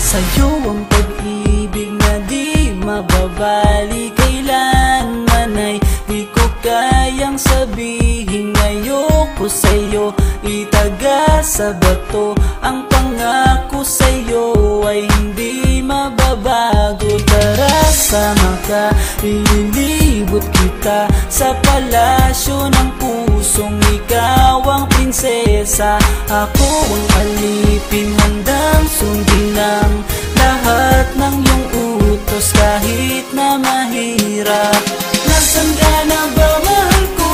Sa'yo ang pag-ibig na di mababali, kailanman ay di ko kayang sabihin. Ayoko sa'yo itaga sa bato, ang pangako sa'yo ay hindi mababago. Tara, sama ka, ililibot kita sa palasyo ng pusong ikaw ang prinsesa. Ako ang alipin, handang sundin ng lahat ng iyong utos kahit na mahirap. Nasaan ka na ba, mahal ko?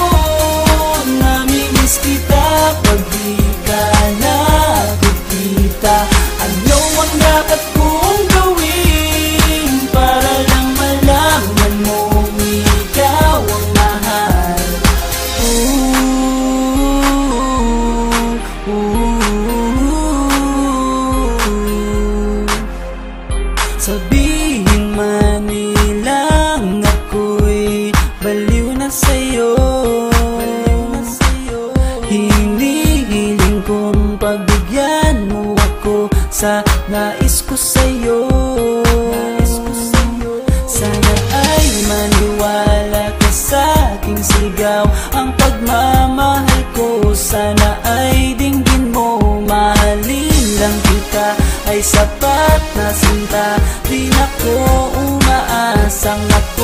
Namimiss kita pag di ka nakikita. Ano ang dapat kong gawin para lang malaman mong ikaw ang mahal? Sabihin man nilang ako'y baliw na sa'yo, hinihiling kong pagbigyan mo ako sa nais ko sa'yo. Sana ay maniwala ka sa aking sigaw, ang pagmamahal ko sana ay dinggin mo. Mahalin lang kita ay sapat na sinta, di na ko umaasang ako